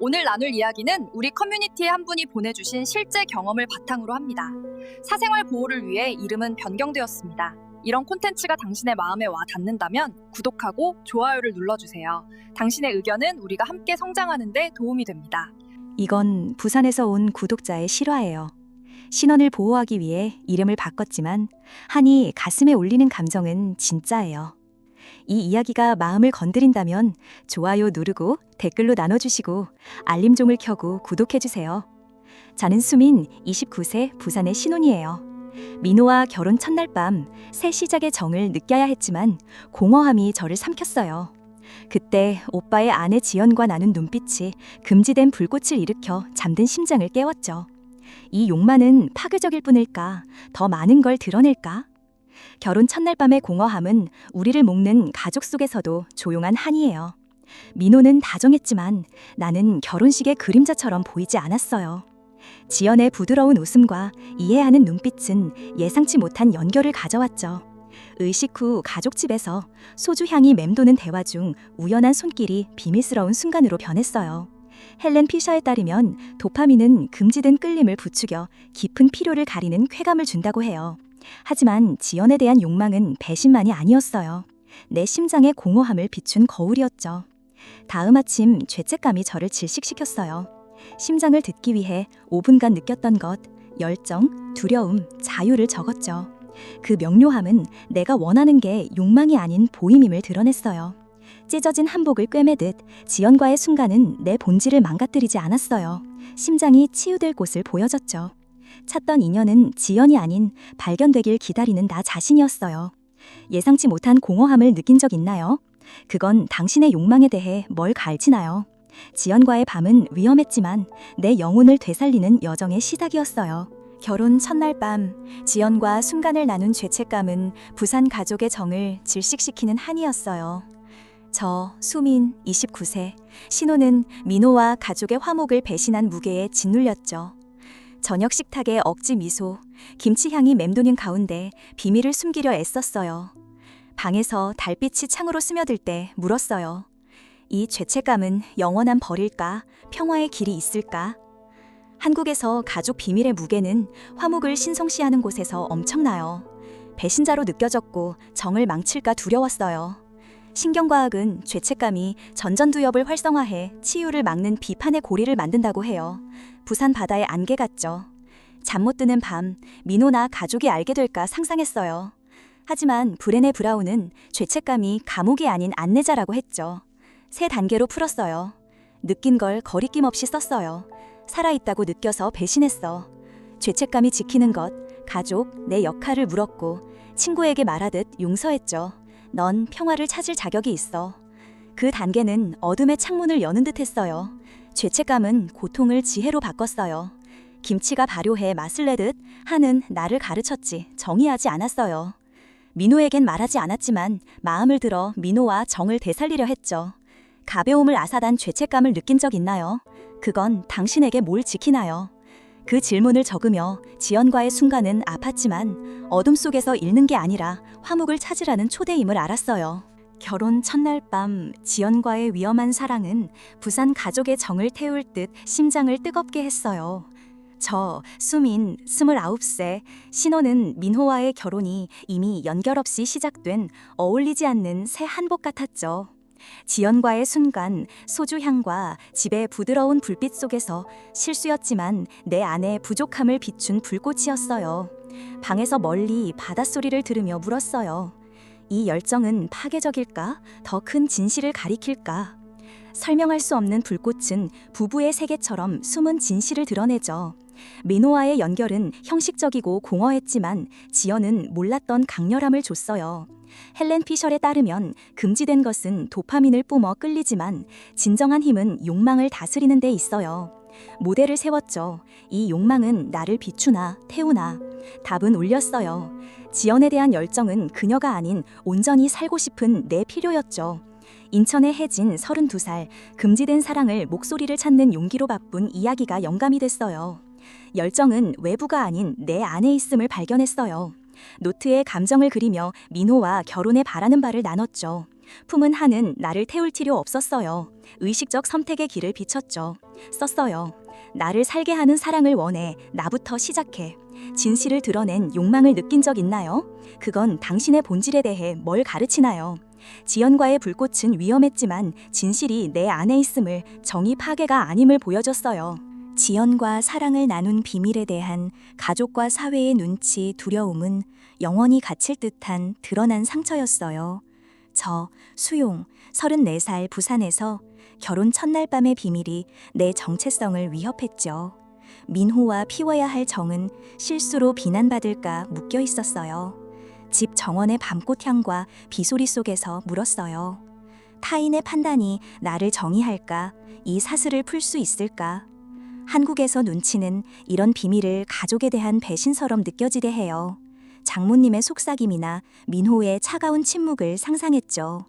오늘 나눌 이야기는 우리 커뮤니티의 한 분이 보내주신 실제 경험을 바탕으로 합니다. 사생활 보호를 위해 이름은 변경되었습니다. 이런 콘텐츠가 당신의 마음에 와 닿는다면 구독하고 좋아요를 눌러주세요. 당신의 의견은 우리가 함께 성장하는 데 도움이 됩니다. 이건 부산에서 온 구독자의 실화예요. 신원을 보호하기 위해 이름을 바꿨지만 한이 가슴에 울리는 감정은 진짜예요. 이 이야기가 마음을 건드린다면 좋아요 누르고 댓글로 나눠주시고 알림종을 켜고 구독해주세요. 저는 수민 29세 부산의 신혼이에요. 민호와 결혼 첫날 밤 새 시작의 정을 느껴야 했지만 공허함이 저를 삼켰어요. 그때 오빠의 아내 지연과 나눈 눈빛이 금지된 불꽃을 일으켜 잠든 심장을 깨웠죠. 이 욕망은 파괴적일 뿐일까? 더 많은 걸 드러낼까? 결혼 첫날 밤의 공허함은 우리를 묶는 가족 속에서도 조용한 한이에요. 민호는 다정했지만 나는 결혼식의 그림자처럼 보이지 않았어요. 지연의 부드러운 웃음과 이해하는 눈빛은 예상치 못한 연결을 가져왔죠. 의식 후 가족집에서 소주 향이 맴도는 대화 중 우연한 손길이 비밀스러운 순간으로 변했어요. 헬렌 피셔에 따르면 도파민은 금지된 끌림을 부추겨 깊은 필요를 가리는 쾌감을 준다고 해요. 하지만 지연에 대한 욕망은 배신만이 아니었어요. 내 심장의 공허함을 비춘 거울이었죠. 다음 아침 죄책감이 저를 질식시켰어요. 심장을 듣기 위해 5분간 느꼈던 것, 열정, 두려움, 자유를 적었죠. 그 명료함은 내가 원하는 게 욕망이 아닌 보임임을 드러냈어요. 찢어진 한복을 꿰매듯 지연과의 순간은 내 본질을 망가뜨리지 않았어요. 심장이 치유될 곳을 보여줬죠. 찾던 인연은 지연이 아닌 발견되길 기다리는 나 자신이었어요. 예상치 못한 공허함을 느낀 적 있나요? 그건 당신의 욕망에 대해 뭘 가르치나요? 지연과의 밤은 위험했지만 내 영혼을 되살리는 여정의 시작이었어요. 결혼 첫날 밤 지연과 순간을 나눈 죄책감은 부산 가족의 정을 질식시키는 한이었어요. 저 수민 29세, 신호는 민호와 가족의 화목을 배신한 무게에 짓눌렸죠. 저녁 식탁에 억지 미소, 김치향이 맴도는 가운데 비밀을 숨기려 애썼어요. 방에서 달빛이 창으로 스며들 때 물었어요. 이 죄책감은 영원한 벌일까? 평화의 길이 있을까? 한국에서 가족 비밀의 무게는 화목을 신성시하는 곳에서 엄청나요. 배신자로 느껴졌고 정을 망칠까 두려웠어요. 신경과학은 죄책감이 전전두엽을 활성화해 치유를 막는 비판의 고리를 만든다고 해요. 부산 바다의 안개 같죠. 잠 못 드는 밤, 민호나 가족이 알게 될까 상상했어요. 하지만 브레네 브라운은 죄책감이 감옥이 아닌 안내자라고 했죠. 세 단계로 풀었어요. 느낀 걸 거리낌 없이 썼어요. 살아있다고 느껴서 배신했어. 죄책감이 지키는 것, 가족, 내 역할을 물었고 친구에게 말하듯 용서했죠. 넌 평화를 찾을 자격이 있어. 그 단계는 어둠의 창문을 여는 듯 했어요. 죄책감은 고통을 지혜로 바꿨어요. 김치가 발효해 맛을 내듯 한은 나를 가르쳤지 정의하지 않았어요. 민호에겐 말하지 않았지만 마음을 들어 민호와 정을 되살리려 했죠. 가벼움을 앗아단 죄책감을 느낀 적 있나요? 그건 당신에게 뭘 지키나요? 그 질문을 적으며 지연과의 순간은 아팠지만 어둠 속에서 잃는 게 아니라 화목을 찾으라는 초대임을 알았어요. 결혼 첫날 밤 지연과의 위험한 사랑은 부산 가족의 정을 태울 듯 심장을 뜨겁게 했어요. 저 수민 29세, 신호는 민호와의 결혼이 이미 연결 없이 시작된 어울리지 않는 새 한복 같았죠. 지연과의 순간, 소주향과 집의 부드러운 불빛 속에서 실수였지만 내 안에 부족함을 비춘 불꽃이었어요. 방에서 멀리 바닷소리를 들으며 물었어요. 이 열정은 파괴적일까? 더 큰 진실을 가리킬까? 설명할 수 없는 불꽃은 부부의 세계처럼 숨은 진실을 드러내죠. 민호와의 연결은 형식적이고 공허했지만 지연은 몰랐던 강렬함을 줬어요. 헬렌 피셜에 따르면 금지된 것은 도파민을 뿜어 끌리지만 진정한 힘은 욕망을 다스리는 데 있어요. 모델을 세웠죠. 이 욕망은 나를 비추나 태우나? 답은 울렸어요. 지연에 대한 열정은 그녀가 아닌 온전히 살고 싶은 내 필요였죠. 인천의 혜진 32살, 금지된 사랑을 목소리를 찾는 용기로 바꾼 이야기가 영감이 됐어요. 열정은 외부가 아닌 내 안에 있음을 발견했어요. 노트에 감정을 그리며 민호와 결혼에 바라는 바를 나눴죠. 품은 한은 나를 태울 필요 없었어요. 의식적 선택의 길을 비췄죠. 썼어요. 나를 살게 하는 사랑을 원해. 나부터 시작해. 진실을 드러낸 욕망을 느낀 적 있나요? 그건 당신의 본질에 대해 뭘 가르치나요? 지연과의 불꽃은 위험했지만 진실이 내 안에 있음을, 정의 파괴가 아님을 보여줬어요. 지연과 사랑을 나눈 비밀에 대한 가족과 사회의 눈치, 두려움은 영원히 갇힐 듯한 드러난 상처였어요. 저, 수용, 34살 부산에서 결혼 첫날 밤의 비밀이 내 정체성을 위협했죠. 민호와 피워야 할 정은 실수로 비난받을까 묶여 있었어요. 집 정원의 밤꽃향과 비소리 속에서 물었어요. 타인의 판단이 나를 정의할까? 이 사슬을 풀 수 있을까? 한국에서 눈치는 이런 비밀을 가족에 대한 배신처럼 느껴지게 해요. 장모님의 속삭임이나 민호의 차가운 침묵을 상상했죠.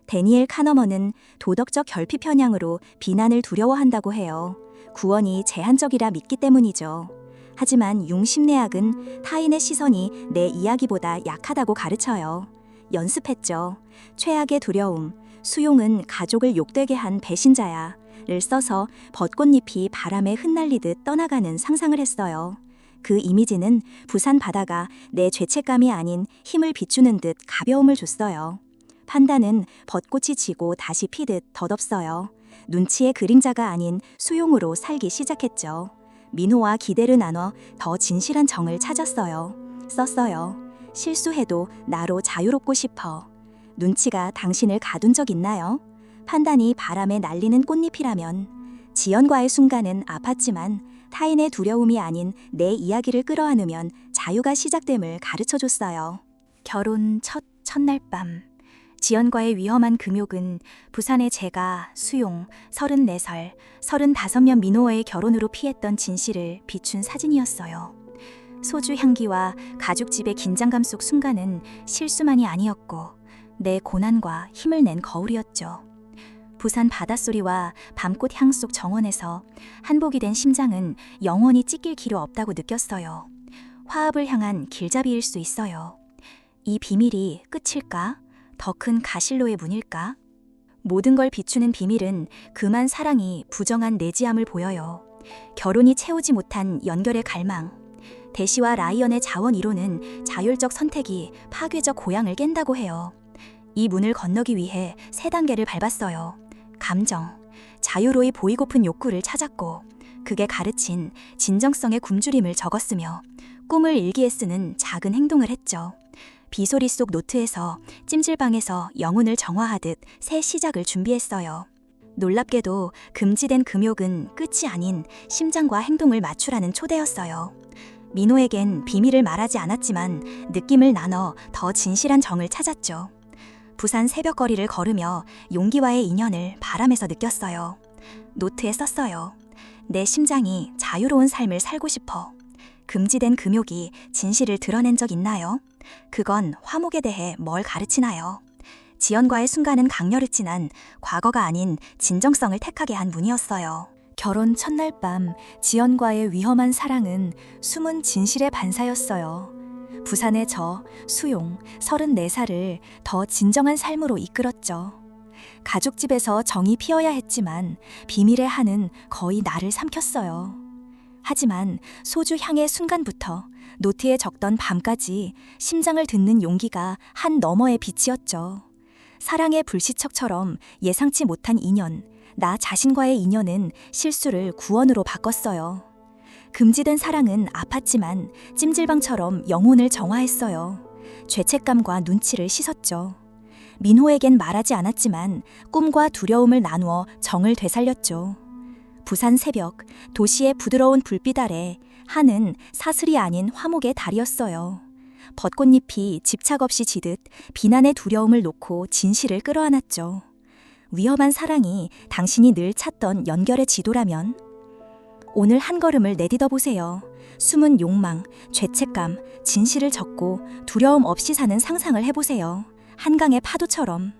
데니엘 카너먼은 도덕적 결핍 편향으로 비난을 두려워한다고 해요. 구원이 제한적이라 믿기 때문이죠. 하지만 융심내학은 타인의 시선이 내 이야기보다 약하다고 가르쳐요. 연습했죠. 최악의 두려움, 수용은 가족을 욕되게 한 배신자야 를 써서 벚꽃잎이 바람에 흩날리듯 떠나가는 상상을 했어요. 그 이미지는 부산 바다가 내 죄책감이 아닌 힘을 비추는 듯 가벼움을 줬어요. 판단은 벚꽃이 지고 다시 피듯 덧없어요. 눈치의 그림자가 아닌 수용으로 살기 시작했죠. 민호와 기대를 나눠 더 진실한 정을 찾았어요. 썼어요. 실수해도 나로 자유롭고 싶어. 눈치가 당신을 가둔 적 있나요? 판단이 바람에 날리는 꽃잎이라면 지연과의 순간은 아팠지만 타인의 두려움이 아닌 내 이야기를 끌어안으면 자유가 시작됨을 가르쳐줬어요. 결혼 첫날 밤 지연과의 위험한 금욕은 부산의 제가 수용 34살 35년 민호와의 결혼으로 피했던 진실을 비춘 사진이었어요. 소주 향기와 가죽집의 긴장감 속 순간은 실수만이 아니었고 내 고난과 힘을 낸 거울이었죠. 부산 바닷소리와 밤꽃 향 속 정원에서 한복이 된 심장은 영원히 찢길 길이 없다고 느꼈어요. 화합을 향한 길잡이일 수 있어요. 이 비밀이 끝일까? 더 큰 가실로의 문일까? 모든 걸 비추는 비밀은 그만 사랑이 부정한 내지함을 보여요. 결혼이 채우지 못한 연결의 갈망. 대시와 라이언의 자원 이론은 자율적 선택이 파괴적 고향을 깬다고 해요. 이 문을 건너기 위해 3단계를 밟았어요. 감정, 자유로이 보이고픈 욕구를 찾았고 그게 가르친 진정성의 굶주림을 적었으며 꿈을 일기에 쓰는 작은 행동을 했죠. 비소리 속 노트에서 찜질방에서 영혼을 정화하듯 새 시작을 준비했어요. 놀랍게도 금지된 금욕은 끝이 아닌 심장과 행동을 맞추라는 초대였어요. 민호에겐 비밀을 말하지 않았지만 느낌을 나눠 더 진실한 정을 찾았죠. 부산 새벽거리를 걸으며 용기와의 인연을 바람에서 느꼈어요. 노트에 썼어요. 내 심장이 자유로운 삶을 살고 싶어. 금지된 금욕이 진실을 드러낸 적 있나요? 그건 화목에 대해 뭘 가르치나요? 지연과의 순간은 강렬했지만 과거가 아닌 진정성을 택하게 한 문이었어요. 결혼 첫날 밤 지연과의 위험한 사랑은 숨은 진실의 반사였어요. 부산의 저, 수용, 34살을 더 진정한 삶으로 이끌었죠. 가족집에서 정이 피어야 했지만 비밀의 한은 거의 나를 삼켰어요. 하지만 소주 향의 순간부터 노트에 적던 밤까지 심장을 듣는 용기가 한 너머의 빛이었죠. 사랑의 불시착처럼 예상치 못한 인연, 나 자신과의 인연은 실수를 구원으로 바꿨어요. 금지된 사랑은 아팠지만 찜질방처럼 영혼을 정화했어요. 죄책감과 눈치를 씻었죠. 민호에겐 말하지 않았지만 꿈과 두려움을 나누어 정을 되살렸죠. 부산 새벽, 도시의 부드러운 불빛 아래 하는 사슬이 아닌 화목의 달이었어요. 벚꽃잎이 집착 없이 지듯 비난의 두려움을 놓고 진실을 끌어안았죠. 위험한 사랑이 당신이 늘 찾던 연결의 지도라면 오늘 한 걸음을 내딛어 보세요. 숨은 욕망, 죄책감, 진실을 적고 두려움 없이 사는 상상을 해보세요. 한강의 파도처럼.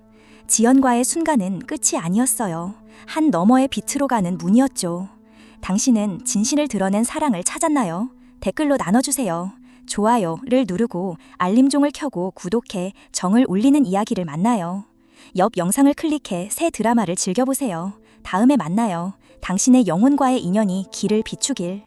지연과의 순간은 끝이 아니었어요. 한 너머의 빛으로 가는 문이었죠. 당신은 진실을 드러낸 사랑을 찾았나요? 댓글로 나눠주세요. 좋아요를 누르고 알림종을 켜고 구독해 정을 울리는 이야기를 만나요. 옆 영상을 클릭해 새 드라마를 즐겨보세요. 다음에 만나요. 당신의 영혼과의 인연이 길을 비추길.